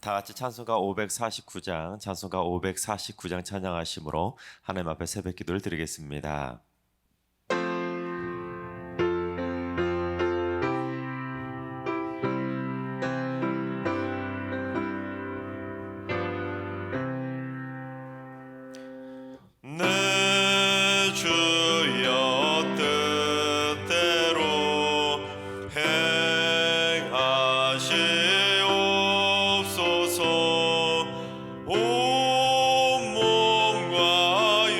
다 같이 찬송가 549장, 찬송가 549장 찬양하심으로 하나님 앞에 새벽 기도를 드리겠습니다. 내 주여 뜻대로 행하시옵소서. 온 몸과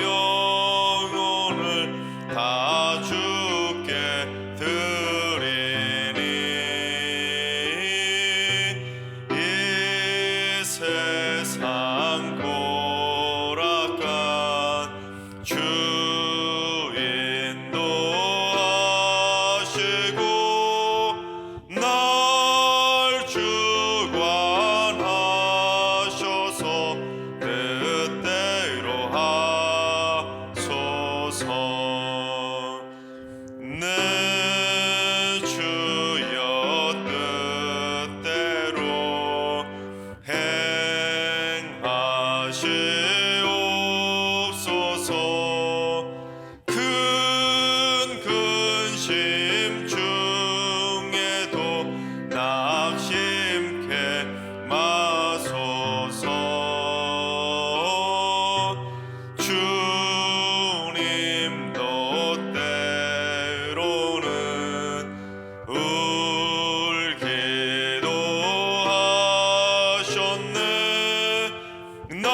영혼을 다 주께 드리니 이 세상 고락간 주 인도하시고 날 주관하셔서 뜻대로 하소서. 내 주여 뜻대로 행하시옵소서. 큰 근심 중에도 낙심케 마소서. 주님도 때로는 울기도 하셨네. 날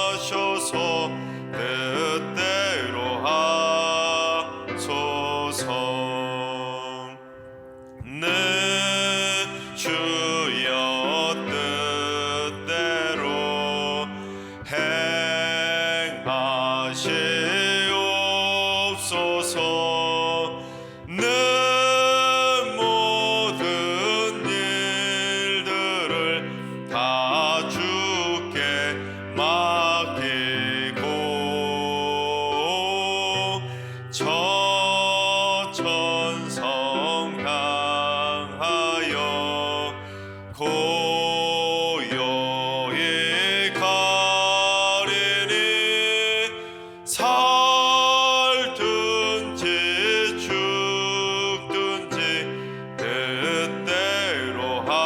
주관하셔서 뜻대로 하소서. 내 주여 뜻대로 행하시옵소서. 내 모든 일들을 다 주께 맡기고 저 천성 향하여 고요히 가리니 살든지 죽든지 뜻대로 하소서.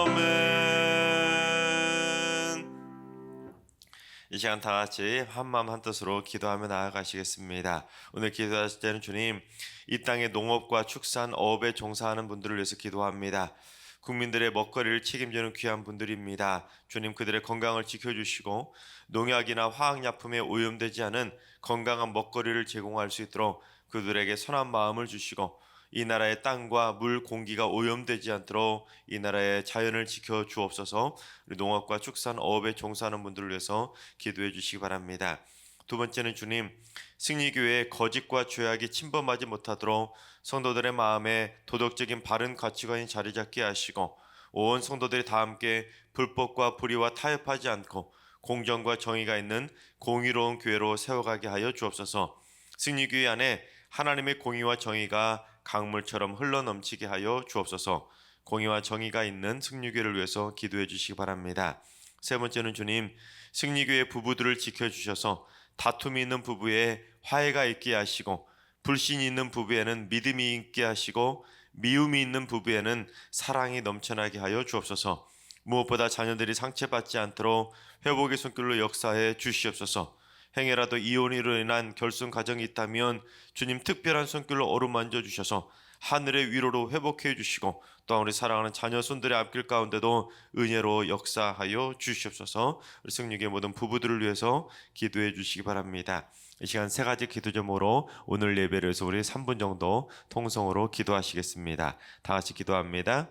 아멘. 이 시간 다 같이 한마음 한뜻으로 기도하며 나아가시겠습니다. 오늘 기도하실 때는 주님, 이 땅의 농업과 축산, 어업에 종사하는 분들을 위해서 기도합니다. 국민들의 먹거리를 책임지는 귀한 분들입니다. 주님, 그들의 건강을 지켜주시고 농약이나 화학약품에 오염되지 않은 건강한 먹거리를 제공할 수 있도록 그들에게 선한 마음을 주시고 이 나라의 땅과 물, 공기가 오염되지 않도록 이 나라의 자연을 지켜 주옵소서. 우리 농업과 축산, 어업에 종사하는 분들을 위해서 기도해 주시기 바랍니다. 두 번째는 주님, 승리교회의 거짓과 죄악이 침범하지 못하도록 성도들의 마음에 도덕적인 바른 가치관이 자리 잡게 하시고 온 성도들이 다 함께 불법과 불의와 타협하지 않고 공정과 정의가 있는 공의로운 교회로 세워가게 하여 주옵소서. 승리교회 안에 하나님의 공의와 정의가 강물처럼 흘러넘치게 하여 주옵소서. 공의와 정의가 있는 승리교회를 위해서 기도해 주시기 바랍니다. 세 번째는 주님, 승리교회 부부들을 지켜주셔서 다툼이 있는 부부에 화해가 있게 하시고 불신이 있는 부부에는 믿음이 있게 하시고 미움이 있는 부부에는 사랑이 넘쳐나게 하여 주옵소서. 무엇보다 자녀들이 상처받지 않도록 회복의 손길로 역사해 주시옵소서. 행여라도 이혼으로 인한 결손 가정이 있다면 주님 특별한 손길로 어루만져 주셔서 하늘의 위로로 회복해 주시고 또한 우리 사랑하는 자녀 손들의 앞길 가운데도 은혜로 역사하여 주시옵소서. 우리 승리의 모든 부부들을 위해서 기도해 주시기 바랍니다. 이 시간 세 가지 기도 제목으로 오늘 예배를 위해서 우리 3분 정도 통성으로 기도하시겠습니다. 다 같이 기도합니다.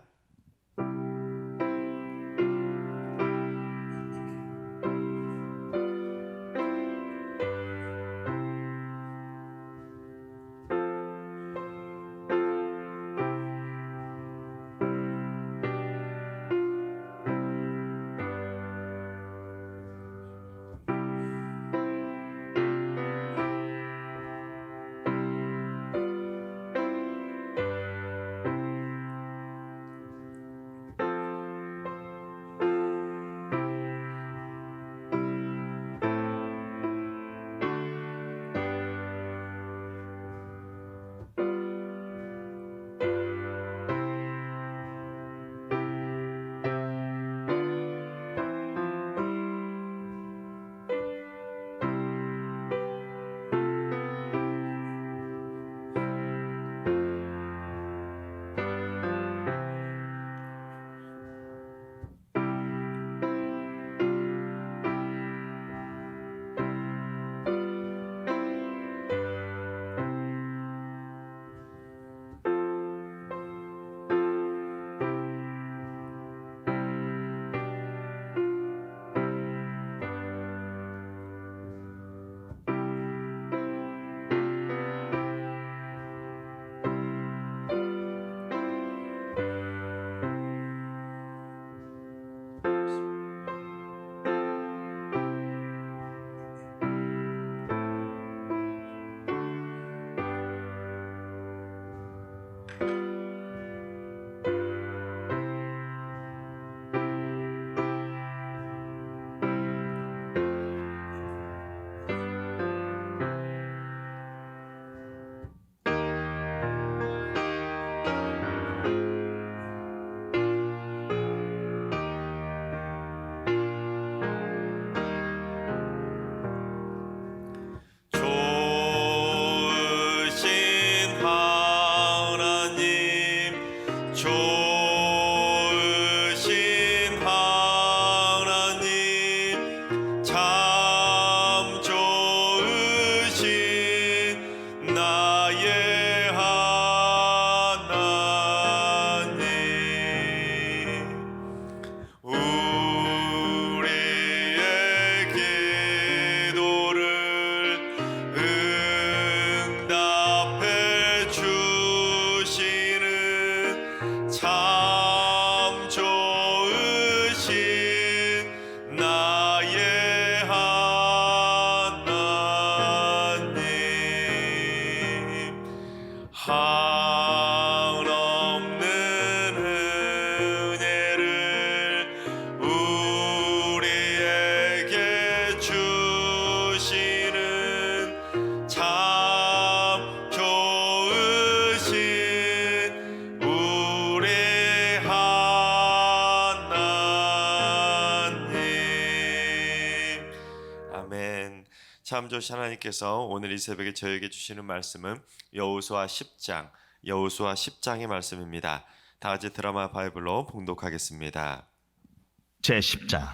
참 좋으신 하나님께서 오늘 이 새벽에 저에게 주시는 말씀은 여호수아 10장의 말씀입니다. 다 같이 드라마 바이블로 봉독하겠습니다. 제10장.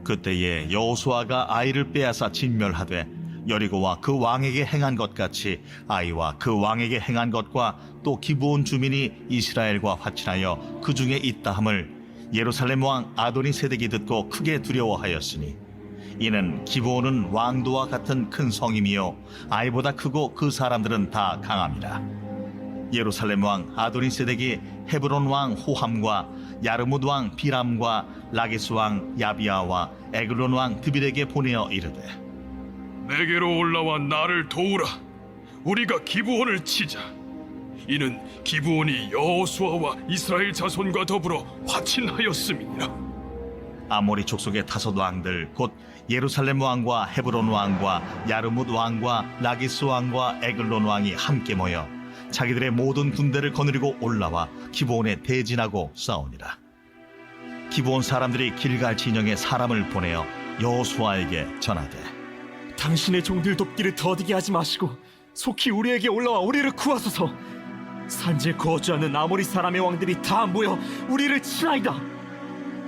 그때에 여호수아가 아이를 빼앗아 진멸하되 여리고와 그 왕에게 행한 것 같이 아이와 그 왕에게 행한 것과 또 기브온 주민이 이스라엘과 화친하여 그 중에 있다함을 예루살렘 왕 아도니세덱이 듣고 크게 두려워하였으니 이는 기브온은 왕도와 같은 큰 성임이요 아이보다 크고 그 사람들은 다 강함이라. 예루살렘 왕 아도니세덱이 헤브론 왕 호함과 야르뭇 왕 비람과 라기스 왕 야비아와 에글론 왕 드빌에게 보내어 이르되 내게로 올라와 나를 도우라. 우리가 기브온을 치자. 이는 기브온이 여호수아와 이스라엘 자손과 더불어 화친하였음이니라. 아모리 족속의 다섯 왕들 곧 예루살렘 왕과 헤브론 왕과 야르뭇 왕과 라기스 왕과 에글론 왕이 함께 모여 자기들의 모든 군대를 거느리고 올라와 기브온에 대진하고 싸우니라. 기브온 사람들이 길갈 진영에 사람을 보내어 여호수아에게 전하되 당신의 종들 돕기를 더디게 하지 마시고 속히 우리에게 올라와 우리를 구하소서. 산지에 거주하는 아모리 사람의 왕들이 다 모여 우리를 치나이다.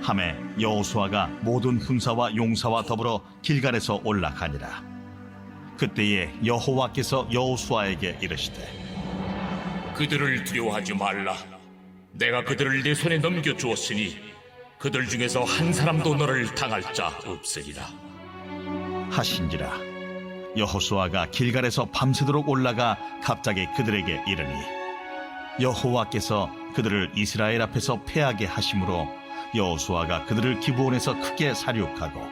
하매 여호수아가 모든 군사와 용사와 더불어 길갈에서 올라가니라. 그때에 여호와께서 여호수아에게 이르시되 그들을 두려워하지 말라. 내가 그들을 내 손에 넘겨주었으니 그들 중에서 한 사람도 너를 당할 자 없으리라 하신지라. 여호수아가 길갈에서 밤새도록 올라가 갑자기 그들에게 이르니 여호와께서 그들을 이스라엘 앞에서 패하게 하심으로 여호수아가 그들을 기브온에서 크게 사륙하고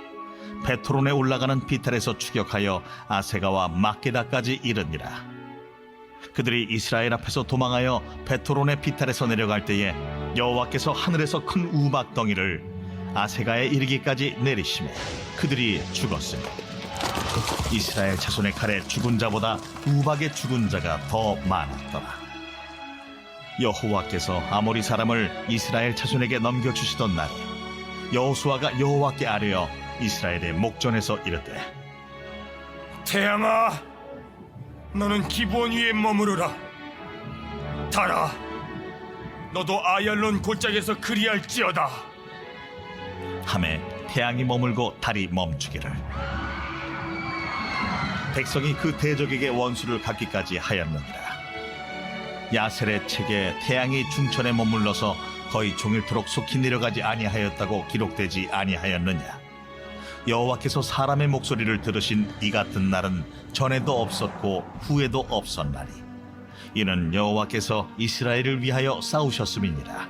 베토론에 올라가는 비탈에서 추격하여 아세가와 막게다까지 이르니라. 그들이 이스라엘 앞에서 도망하여 베토론의 비탈에서 내려갈 때에 여호와께서 하늘에서 큰 우박 덩이를 아세가에 이르기까지 내리시매 그들이 죽었으니 이스라엘 자손의 칼에 죽은 자보다 우박의 죽은 자가 더 많았더라. 여호와께서 아모리 사람을 이스라엘 자손에게 넘겨주시던 날에 여호수아가 여호와께 아뢰어 이스라엘의 목전에서 이르되 태양아, 너는 기브온 위에 머무르라. 달아, 너도 아얄론 골짜기에서 그리할지어다. 하매 태양이 머물고 달이 멈추기를 백성이 그 대적에게 원수를 갚기까지 하였느니라. 야셀의 책에 태양이 중천에 머물러서 거의 종일토록 속히 내려가지 아니하였다고 기록되지 아니하였느냐. 여호와께서 사람의 목소리를 들으신 이 같은 날은 전에도 없었고 후에도 없었나니 이는 여호와께서 이스라엘을 위하여 싸우셨음이니라.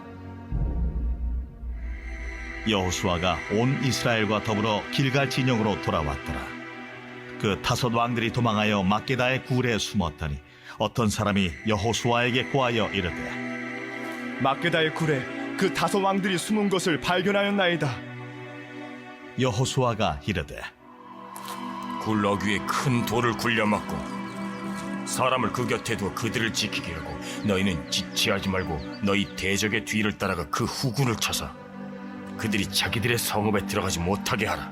여호수아가 온 이스라엘과 더불어 길갈 진영으로 돌아왔더라. 그 다섯 왕들이 도망하여 막게다의 굴에 숨었더니 어떤 사람이 여호수아에게 고하여 이르되 막게다의 굴에 그 다섯 왕들이 숨은 것을 발견하였나이다. 여호수아가 이르되 굴 어귀에 큰 돌을 굴려막고 사람을 그 곁에 두어 그들을 지키게 하고 너희는 지체하지 말고 너희 대적의 뒤를 따라가 그 후군을 쳐서 그들이 자기들의 성읍에 들어가지 못하게 하라.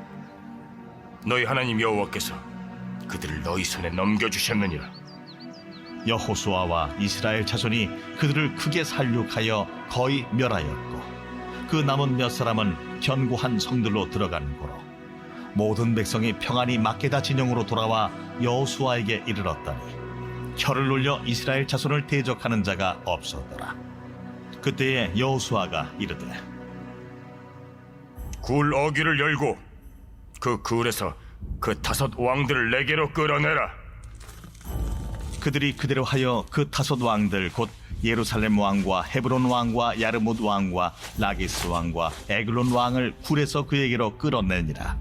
너희 하나님 여호와께서 그들을 너희 손에 넘겨주셨느니라. 여호수아와 이스라엘 자손이 그들을 크게 살육하여 거의 멸하였고 그 남은 몇 사람은 견고한 성들로 들어간 고로 모든 백성이 평안히 막게다 진영으로 돌아와 여호수아에게 이르렀더니 혀를 놀려 이스라엘 자손을 대적하는 자가 없었더라. 그때에 여호수아가 이르되 굴 어귀를 열고 그 굴에서 그 다섯 왕들을 내게로 끌어내라. 그들이 그대로 하여 그 다섯 왕들 곧 예루살렘 왕과 헤브론 왕과 야르뭇 왕과 라기스 왕과 에글론 왕을 굴에서 그에게로 끌어내니라.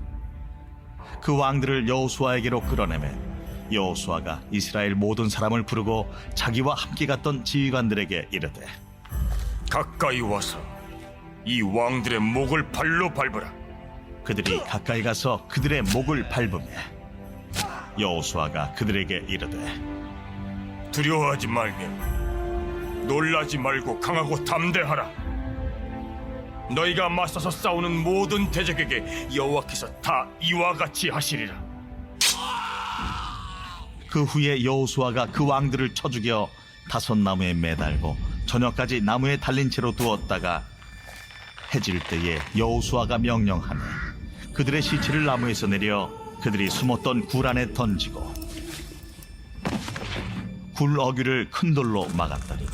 그 왕들을 여호수아에게로 끌어내매 여호수아가 이스라엘 모든 사람을 부르고 자기와 함께 갔던 지휘관들에게 이르되 가까이 와서 이 왕들의 목을 발로 밟으라. 그들이 가까이 가서 그들의 목을 밟으매 여호수아가 그들에게 이르되 두려워하지 말며 놀라지 말고 강하고 담대하라. 너희가 맞서서 싸우는 모든 대적에게 여호와께서 다 이와 같이 하시리라. 그 후에 여호수아가 그 왕들을 쳐 죽여 다섯 나무에 매달고 저녁까지 나무에 달린 채로 두었다가 해질 때에 여호수아가 명령하며 그들의 시체를 나무에서 내려 그들이 숨었던 굴 안에 던지고 굴 어귀를 큰 돌로 막았더니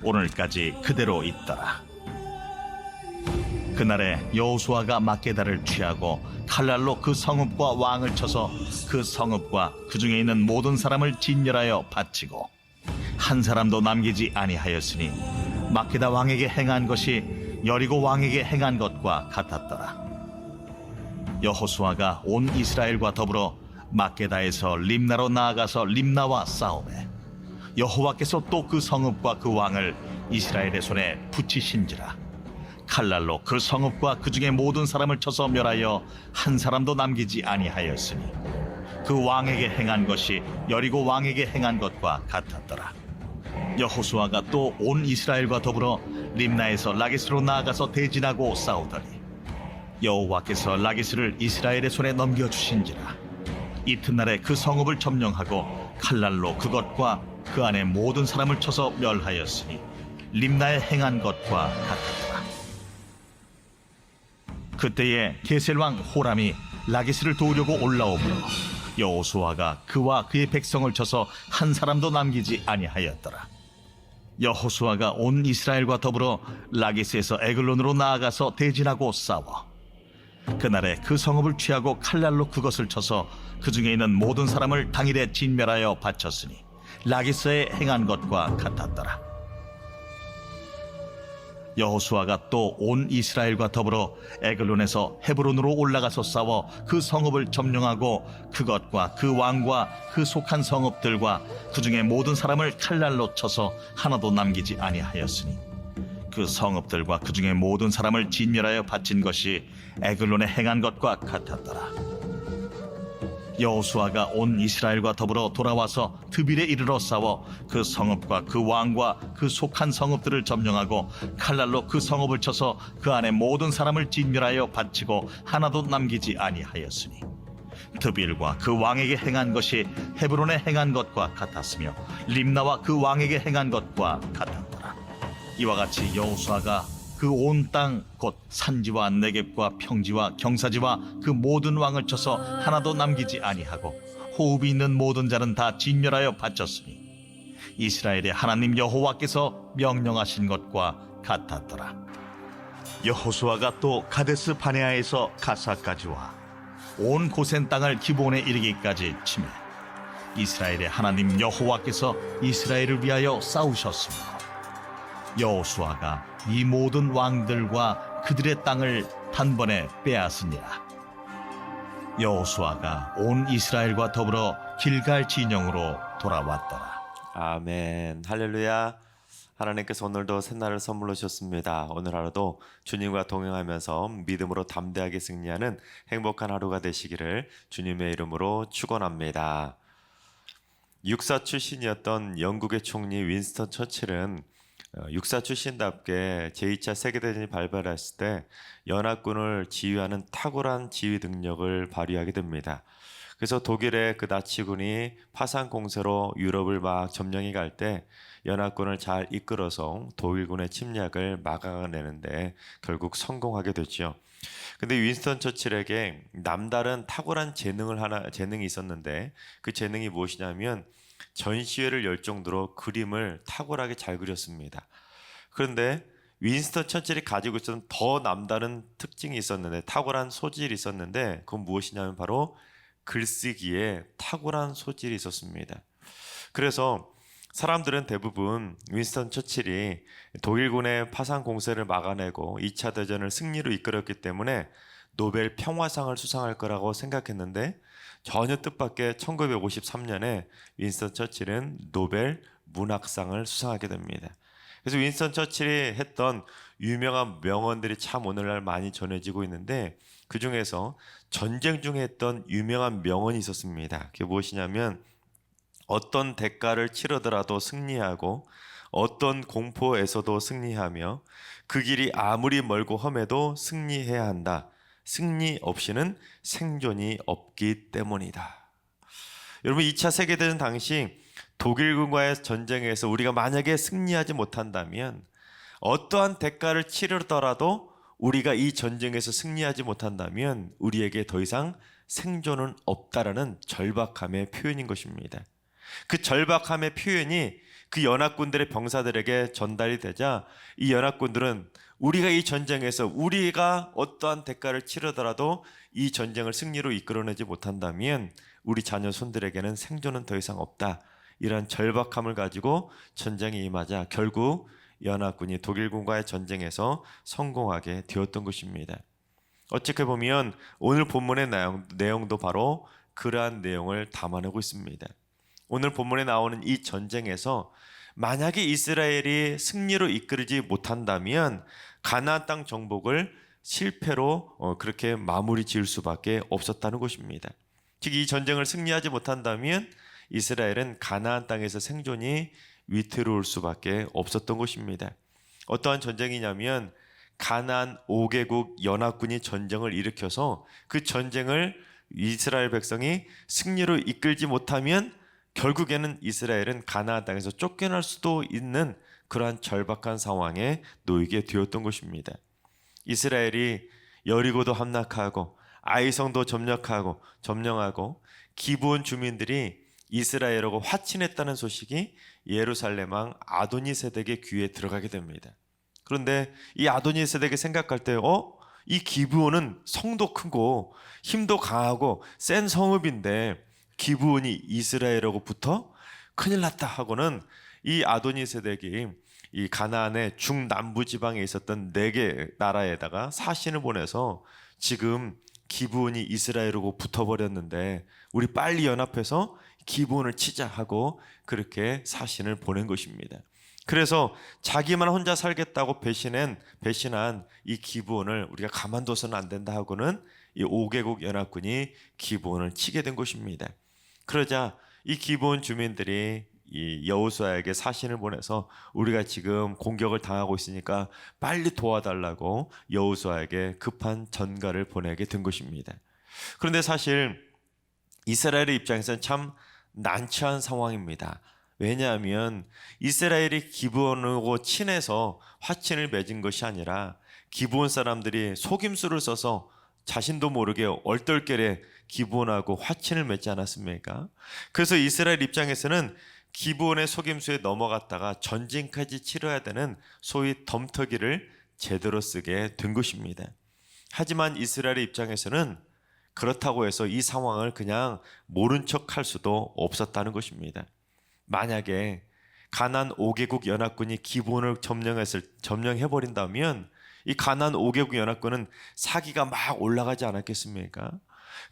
오늘까지 그대로 있더라. 그날에 여호수아가 막게다를 취하고 칼날로 그 성읍과 왕을 쳐서 그 성읍과 그 중에 있는 모든 사람을 진멸하여 바치고 한 사람도 남기지 아니하였으니 막게다 왕에게 행한 것이 여리고 왕에게 행한 것과 같았더라. 여호수아가 온 이스라엘과 더불어 막게다에서 림나로 나아가서 림나와 싸우매 여호와께서 또 그 성읍과 그 왕을 이스라엘의 손에 붙이신지라. 칼날로 그 성읍과 그 중에 모든 사람을 쳐서 멸하여 한 사람도 남기지 아니하였으니 그 왕에게 행한 것이 여리고 왕에게 행한 것과 같았더라. 여호수아가 또 온 이스라엘과 더불어 림나에서 라기스로 나아가서 대진하고 싸우더니 여호와께서 라기스를 이스라엘의 손에 넘겨주신지라. 이튿날에 그 성읍을 점령하고 칼날로 그것과 그 안에 모든 사람을 쳐서 멸하였으니 림나에 행한 것과 같았더라. 그때에 게셀 왕 호람이 라기스를 도우려고 올라오므로 여호수아가 그와 그의 백성을 쳐서 한 사람도 남기지 아니하였더라. 여호수아가 온 이스라엘과 더불어 라기스에서 에글론으로 나아가서 대진하고 싸워 그날에 그 성읍을 취하고 칼날로 그것을 쳐서 그 중에 있는 모든 사람을 당일에 진멸하여 바쳤으니 라기스에 행한 것과 같았더라. 여호수아가 또 온 이스라엘과 더불어 에글론에서 헤브론으로 올라가서 싸워 그 성읍을 점령하고 그것과 그 왕과 그 속한 성읍들과 그 중에 모든 사람을 칼날로 쳐서 하나도 남기지 아니하였으니 그 성읍들과 그 중에 모든 사람을 진멸하여 바친 것이 에글론에 행한 것과 같았더라. 여호수아가 온 이스라엘과 더불어 돌아와서 드빌에 이르러 싸워 그 성읍과 그 왕과 그 속한 성읍들을 점령하고 칼날로 그 성읍을 쳐서 그 안에 모든 사람을 진멸하여 바치고 하나도 남기지 아니하였으니 드빌과 그 왕에게 행한 것이 헤브론에 행한 것과 같았으며 림나와 그 왕에게 행한 것과 같았더라. 이와 같이 여호수아가 그 온 땅 곧 산지와 네겝과 평지와 경사지와 그 모든 왕을 쳐서 하나도 남기지 아니하고 호흡이 있는 모든 자는 다 진멸하여 바쳤으니 이스라엘의 하나님 여호와께서 명령하신 것과 같았더라. 여호수아가 또 가데스 바네아에서 가사까지 와 온 고센 땅을 기브온에 이르기까지 치매 이스라엘의 하나님 여호와께서 이스라엘을 위하여 싸우셨으므로 여호수아가 이 모든 왕들과 그들의 땅을 단번에 빼앗으니라. 여호수아가 온 이스라엘과 더불어 길갈 진영으로 돌아왔더라. 아멘. 할렐루야. 하나님께서 오늘도 새날을 선물로 주셨습니다. 오늘 하루도 주님과 동행하면서 믿음으로 담대하게 승리하는 행복한 하루가 되시기를 주님의 이름으로 축원합니다. 육사 출신이었던 영국의 총리 윈스턴 처칠은 육사 출신답게 제2차 세계대전이 발발했을 때 연합군을 지휘하는 탁월한 지휘 능력을 발휘하게 됩니다. 그래서 독일의 그 나치군이 파상 공세로 유럽을 막 점령해 갈 때 연합군을 잘 이끌어서 독일군의 침략을 막아내는데 결국 성공하게 됐죠. 근데 윈스턴 처칠에게 남다른 탁월한 재능이 있었는데 그 재능이 무엇이냐면 전시회를 열 정도로 그림을 탁월하게 잘 그렸습니다. 그런데 윈스턴 처칠이 가지고 있었던 더 남다른 특징이 있었는데 탁월한 소질이 있었는데 그건 무엇이냐면 바로 글쓰기에 탁월한 소질이 있었습니다. 그래서 사람들은 대부분 윈스턴 처칠이 독일군의 파상 공세를 막아내고 2차 대전을 승리로 이끌었기 때문에 노벨 평화상을 수상할 거라고 생각했는데 전혀 뜻밖의 1953년에 윈스턴 처칠은 노벨 문학상을 수상하게 됩니다. 그래서 윈스턴 처칠이 했던 유명한 명언들이 참 오늘날 많이 전해지고 있는데 그 중에서 전쟁 중에 했던 유명한 명언이 있었습니다. 그게 무엇이냐면 어떤 대가를 치르더라도 승리하고 어떤 공포에서도 승리하며 그 길이 아무리 멀고 험해도 승리해야 한다. 승리 없이는 생존이 없기 때문이다. 여러분, 2차 세계대전 당시 독일군과의 전쟁에서 우리가 만약에 승리하지 못한다면, 어떠한 대가를 치르더라도 우리가 이 전쟁에서 승리하지 못한다면 우리에게 더 이상 생존은 없다라는 절박함의 표현인 것입니다. 그 절박함의 표현이 그 연합군들의 병사들에게 전달이 되자 이 연합군들은 우리가 이 전쟁에서 우리가 어떠한 대가를 치르더라도 이 전쟁을 승리로 이끌어내지 못한다면 우리 자녀 손들에게는 생존은 더 이상 없다, 이런 절박함을 가지고 전쟁에 임하자 결국 연합군이 독일군과의 전쟁에서 성공하게 되었던 것입니다. 어떻게 보면 오늘 본문의 내용도 바로 그러한 내용을 담아내고 있습니다. 오늘 본문에 나오는 이 전쟁에서 만약에 이스라엘이 승리로 이끌지 못한다면 가나안 땅 정복을 실패로 그렇게 마무리 지을 수밖에 없었다는 것입니다. 즉, 이 전쟁을 승리하지 못한다면 이스라엘은 가나안 땅에서 생존이 위태로울 수밖에 없었던 것입니다. 어떠한 전쟁이냐면 가나안 5개국 연합군이 전쟁을 일으켜서 그 전쟁을 이스라엘 백성이 승리로 이끌지 못하면 결국에는 이스라엘은 가나안 땅에서 쫓겨날 수도 있는 그러한 절박한 상황에 놓이게 되었던 것입니다. 이스라엘이 여리고도 함락하고 아이성도 점령하고 기브온 주민들이 이스라엘하고 화친했다는 소식이 예루살렘 왕 아도니세덱의 귀에 들어가게 됩니다. 그런데 이 아도니세덱이 생각할 때 이 기브온은 성도 크고 힘도 강하고 센 성읍인데 기브온이 이스라엘하고 붙어? 큰일 났다 하고는 이 아도니세덱이 이 가나안의 중남부 지방에 있었던 4개 나라에다가 사신을 보내서 지금 기브온이 이스라엘하고 붙어버렸는데 우리 빨리 연합해서 기브온을 치자 하고 그렇게 사신을 보낸 것입니다. 그래서 자기만 혼자 살겠다고 배신한 이 기브온을 우리가 가만둬서는 안 된다 하고는 이 5개국 연합군이 기브온을 치게 된 것입니다. 그러자 이 기브온 주민들이 이 여호수아에게 사신을 보내서 우리가 지금 공격을 당하고 있으니까 빨리 도와달라고 여호수아에게 급한 전가를 보내게 된 것입니다. 그런데 사실 이스라엘의 입장에서는 참 난처한 상황입니다. 왜냐하면 이스라엘이 기브온하고 친해서 화친을 맺은 것이 아니라 기브온 사람들이 속임수를 써서 자신도 모르게 얼떨결에 기브온하고 화친을 맺지 않았습니까? 그래서 이스라엘 입장에서는 기브온의 속임수에 넘어갔다가 전쟁까지 치러야 되는 소위 덤터기를 제대로 쓰게 된 것입니다. 하지만 이스라엘의 입장에서는 그렇다고 해서 이 상황을 그냥 모른 척할 수도 없었다는 것입니다. 만약에 가나안 5개국 연합군이 기브온을 점령해버린다면 이 가나안 5개국 연합군은 사기가 막 올라가지 않았겠습니까?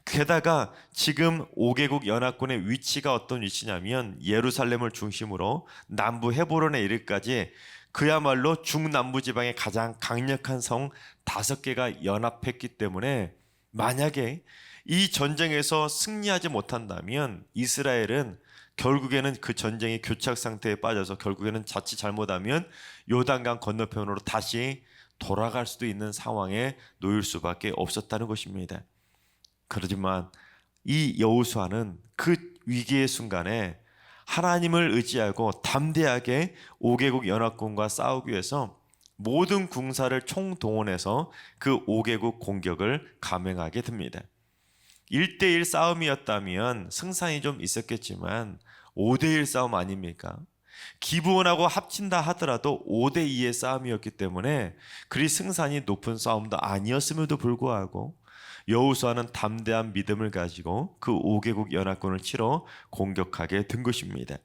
게다가 지금 5개국 연합군의 위치가 어떤 위치냐면 예루살렘을 중심으로 남부 헤브론에 이르기까지 그야말로 중남부 지방의 가장 강력한 성 5개가 연합했기 때문에 만약에 이 전쟁에서 승리하지 못한다면 이스라엘은 결국에는 그 전쟁이 교착 상태에 빠져서 결국에는 자칫 잘못하면 요단강 건너편으로 다시 돌아갈 수도 있는 상황에 놓일 수밖에 없었다는 것입니다. 그렇지만 이 여호수아는 그 위기의 순간에 하나님을 의지하고 담대하게 5개국 연합군과 싸우기 위해서 모든 군사를 총동원해서 그 5개국 공격을 감행하게 됩니다. 1대1 싸움이었다면 승산이 좀 있었겠지만 5대1 싸움 아닙니까? 기브온하고 합친다 하더라도 5대2의 싸움이었기 때문에 그리 승산이 높은 싸움도 아니었음에도 불구하고 여호수아는 담대한 믿음을 가지고 그 5개국 연합군을 치러 공격하게 된 것입니다.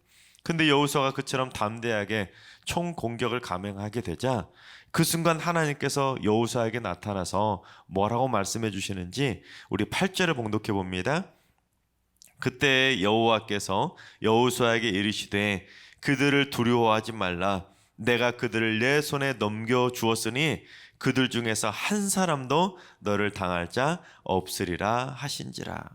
근데 여호수아가 그처럼 담대하게 총 공격을 감행하게 되자 그 순간 하나님께서 여호수아에게 나타나서 뭐라고 말씀해 주시는지 우리 8절을 봉독해 봅니다. 그때 여호와께서 여호수아에게 이르시되 그들을 두려워하지 말라. 내가 그들을 내 손에 넘겨 주었으니 그들 중에서 한 사람도 너를 당할 자 없으리라 하신지라.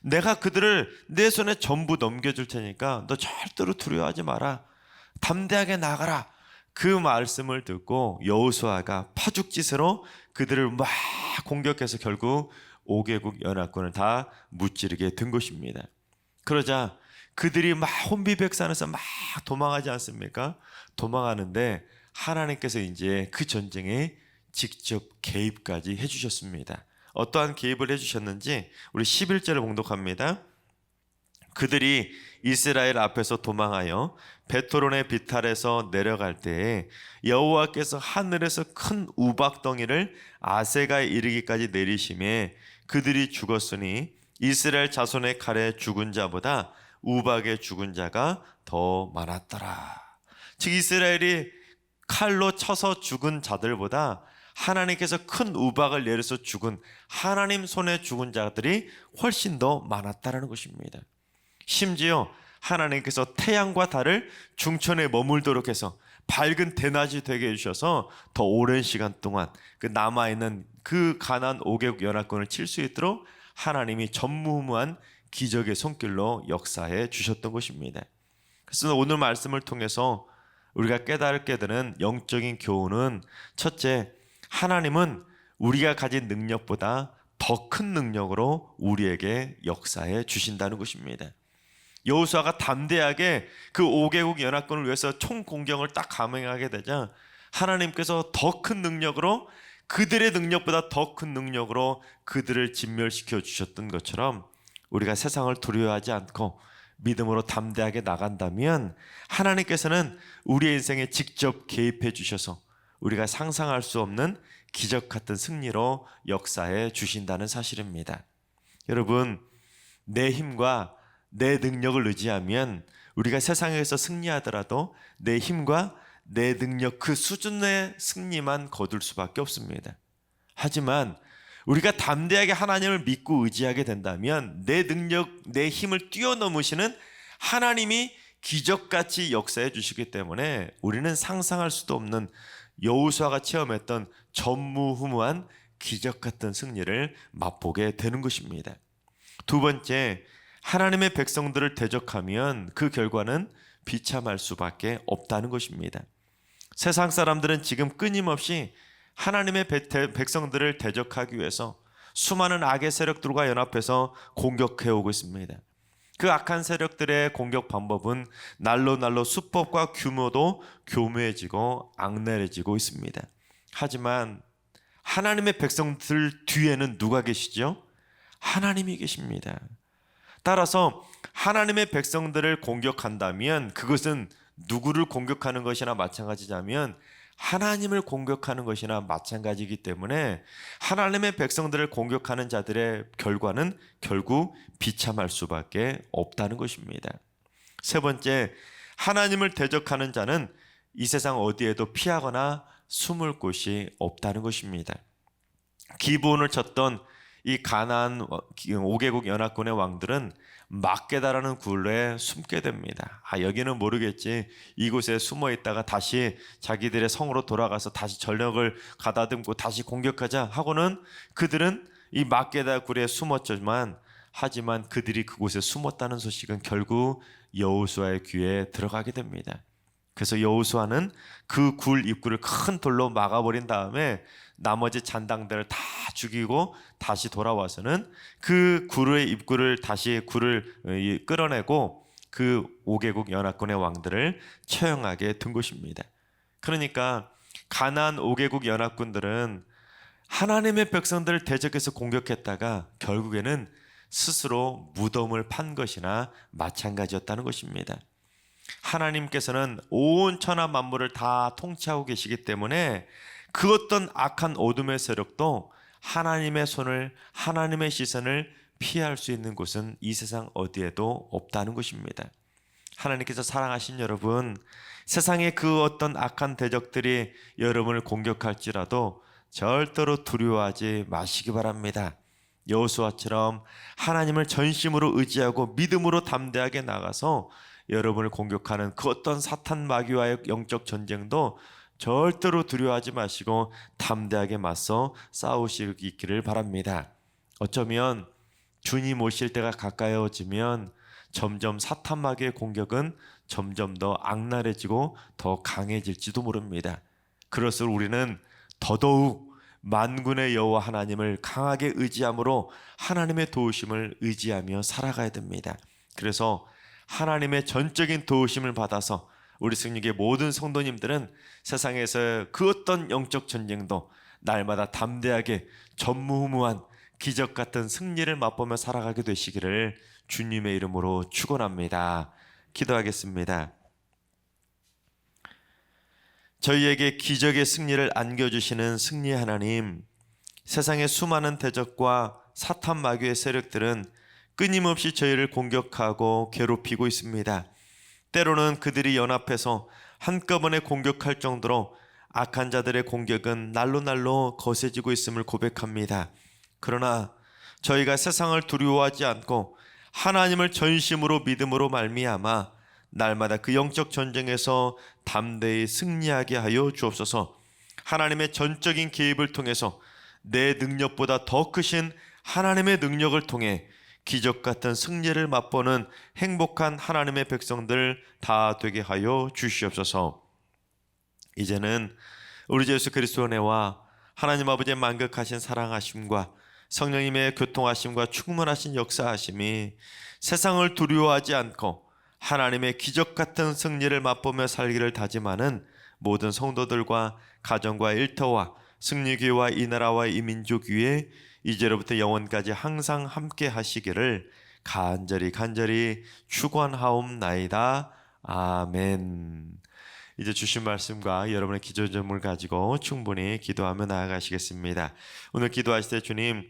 내가 그들을 내 손에 전부 넘겨줄 테니까 너 절대로 두려워하지 마라. 담대하게 나가라. 그 말씀을 듣고 여호수아가 파죽짓으로 그들을 막 공격해서 결국 5개국 연합군을 다 무찌르게 된 것입니다. 그러자 그들이 막 혼비백산해서 막 도망하지 않습니까? 도망하는데 하나님께서 이제 그 전쟁에 직접 개입까지 해주셨습니다. 어떠한 개입을 해주셨는지 우리 11절을 봉독합니다. 그들이 이스라엘 앞에서 도망하여 베토론의 비탈에서 내려갈 때에 여호와께서 하늘에서 큰 우박덩이를 아세가에 이르기까지 내리심에 그들이 죽었으니 이스라엘 자손의 칼에 죽은 자보다 우박에 죽은 자가 더 많았더라. 즉 이스라엘이 칼로 쳐서 죽은 자들보다 하나님께서 큰 우박을 내려서 죽은 하나님 손에 죽은 자들이 훨씬 더 많았다는 것입니다. 심지어 하나님께서 태양과 달을 중천에 머물도록 해서 밝은 대낮이 되게 해주셔서 더 오랜 시간 동안 그 남아있는 그 가나안 5개국 연합군을 칠 수 있도록 하나님이 전무후무한 기적의 손길로 역사해 주셨던 것입니다. 그래서 오늘 말씀을 통해서 우리가 깨닫게 되는 영적인 교훈은 첫째, 하나님은 우리가 가진 능력보다 더 큰 능력으로 우리에게 역사해 주신다는 것입니다. 여호수아가 담대하게 그 5개국 연합군을 위해서 총공격을 딱 감행하게 되자 하나님께서 더 큰 능력으로 그들의 능력보다 더 큰 능력으로 그들을 진멸시켜 주셨던 것처럼 우리가 세상을 두려워하지 않고 믿음으로 담대하게 나간다면 하나님께서는 우리의 인생에 직접 개입해 주셔서 우리가 상상할 수 없는 기적 같은 승리로 역사해 주신다는 사실입니다. 여러분, 내 힘과 내 능력을 의지하면 우리가 세상에서 승리하더라도 내 힘과 내 능력 그 수준의 승리만 거둘 수밖에 없습니다. 하지만 우리가 담대하게 하나님을 믿고 의지하게 된다면 내 능력, 내 힘을 뛰어넘으시는 하나님이 기적같이 역사해 주시기 때문에 우리는 상상할 수도 없는 여호수아가 체험했던 전무후무한 기적 같은 승리를 맛보게 되는 것입니다. 두 번째, 하나님의 백성들을 대적하면 그 결과는 비참할 수밖에 없다는 것입니다. 세상 사람들은 지금 끊임없이 하나님의 백성들을 대적하기 위해서 수많은 악의 세력들과 연합해서 공격해오고 있습니다. 그 악한 세력들의 공격 방법은 날로 수법과 규모도 교묘해지고 악랄해지고 있습니다. 하지만 하나님의 백성들 뒤에는 누가 계시죠? 하나님이 계십니다. 따라서 하나님의 백성들을 공격한다면 그것은 누구를 공격하는 것이나 마찬가지자면 하나님을 공격하는 것이나 마찬가지이기 때문에 하나님의 백성들을 공격하는 자들의 결과는 결국 비참할 수밖에 없다는 것입니다. 세 번째, 하나님을 대적하는 자는 이 세상 어디에도 피하거나 숨을 곳이 없다는 것입니다. 기브온을 쳤던 이 가나안 5개국 연합군의 왕들은 막게다라는 굴에 숨게 됩니다. 여기는 모르겠지. 이곳에 숨어 있다가 다시 자기들의 성으로 돌아가서 다시 전력을 가다듬고 다시 공격하자 하고는 그들은 이 막게다 굴에 숨었지만 하지만 그들이 그곳에 숨었다는 소식은 결국 여호수아의 귀에 들어가게 됩니다. 그래서 여호수아는 그 굴 입구를 큰 돌로 막아버린 다음에 나머지 잔당들을 다 죽이고 다시 돌아와서는 그 굴의 입구를 다시 굴을 끌어내고 그 5개국 연합군의 왕들을 처형하게 된 것입니다. 그러니까 가나안 5개국 연합군들은 하나님의 백성들을 대적해서 공격했다가 결국에는 스스로 무덤을 판 것이나 마찬가지였다는 것입니다. 하나님께서는 온 천하 만물을 다 통치하고 계시기 때문에 그 어떤 악한 어둠의 세력도 하나님의 손을, 하나님의 시선을 피할 수 있는 곳은 이 세상 어디에도 없다는 것입니다. 하나님께서 사랑하신 여러분, 세상의 그 어떤 악한 대적들이 여러분을 공격할지라도 절대로 두려워하지 마시기 바랍니다. 여호수아처럼 하나님을 전심으로 의지하고 믿음으로 담대하게 나가서 여러분을 공격하는 그 어떤 사탄 마귀와의 영적 전쟁도 절대로 두려워하지 마시고 담대하게 맞서 싸우시기를 바랍니다. 어쩌면 주님 오실 때가 가까워지면 점점 사탄 마귀의 공격은 점점 더 악랄해지고 더 강해질지도 모릅니다. 그럴수록 우리는 더더욱 만군의 여호와 하나님을 강하게 의지함으로 하나님의 도우심을 의지하며 살아가야 됩니다. 그래서 하나님의 전적인 도우심을 받아서 우리 승리의 모든 성도님들은 세상에서 그 어떤 영적 전쟁도 날마다 담대하게 전무후무한 기적 같은 승리를 맛보며 살아가게 되시기를 주님의 이름으로 축원합니다. 기도하겠습니다. 저희에게 기적의 승리를 안겨주시는 승리의 하나님, 세상의 수많은 대적과 사탄 마귀의 세력들은 끊임없이 저희를 공격하고 괴롭히고 있습니다. 때로는 그들이 연합해서 한꺼번에 공격할 정도로 악한 자들의 공격은 날로 날로 거세지고 있음을 고백합니다. 그러나 저희가 세상을 두려워하지 않고 하나님을 전심으로 믿음으로 말미암아 날마다 그 영적 전쟁에서 담대히 승리하게 하여 주옵소서. 하나님의 전적인 개입을 통해서 내 능력보다 더 크신 하나님의 능력을 통해 기적 같은 승리를 맛보는 행복한 하나님의 백성들 다 되게 하여 주시옵소서. 이제는 우리 주 예수 그리스도의 은혜와 하나님 아버지의 만극하신 사랑하심과 성령님의 교통하심과 충만하신 역사하심이 세상을 두려워하지 않고 하나님의 기적 같은 승리를 맛보며 살기를 다짐하는 모든 성도들과 가정과 일터와 승리교회와 이 나라와 이 민족 위에 이제로부터 영원까지 항상 함께 하시기를 간절히 축원하옵나이다. 아멘. 이제 주신 말씀과 여러분의 기도 제목을 가지고 충분히 기도하며 나아가시겠습니다. 오늘 기도하실 때 주님,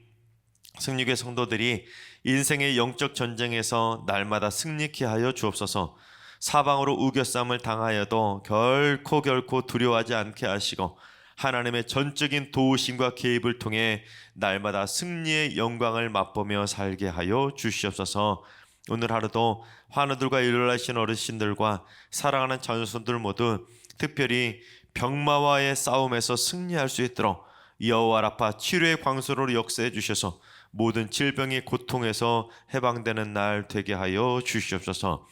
승리교회 성도들이 인생의 영적 전쟁에서 날마다 승리케 하여 주옵소서. 사방으로 우겨쌈을 당하여도 결코 두려워하지 않게 하시고 하나님의 전적인 도우심과 개입을 통해 날마다 승리의 영광을 맛보며 살게 하여 주시옵소서. 오늘 하루도 환우들과 일어나신 어르신들과 사랑하는 자녀손들 모두 특별히 병마와의 싸움에서 승리할 수 있도록 여호와 라파 치료의 광선으로 역사해 주셔서 모든 질병의 고통에서 해방되는 날 되게 하여 주시옵소서.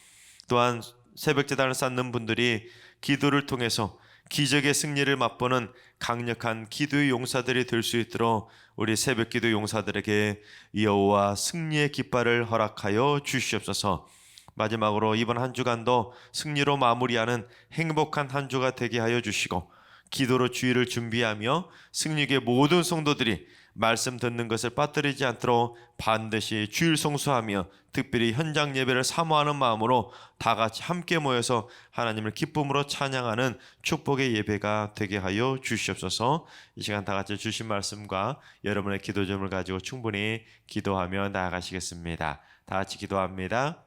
또한 새벽제단을 쌓는 분들이 기도를 통해서 기적의 승리를 맛보는 강력한 기도의 용사들이 될 수 있도록 우리 새벽기도 용사들에게 여호와 승리의 깃발을 허락하여 주시옵소서. 마지막으로 이번 한 주간도 승리로 마무리하는 행복한 한 주가 되게 하여 주시고 기도로 주일을 준비하며 승리의 모든 성도들이 말씀 듣는 것을 빠뜨리지 않도록 반드시 주일 성수하며 특별히 현장 예배를 사모하는 마음으로 다 같이 함께 모여서 하나님을 기쁨으로 찬양하는 축복의 예배가 되게 하여 주시옵소서. 이 시간 다 같이 주신 말씀과 여러분의 기도 점을 가지고 충분히 기도하며 나아가시겠습니다. 다 같이 기도합니다.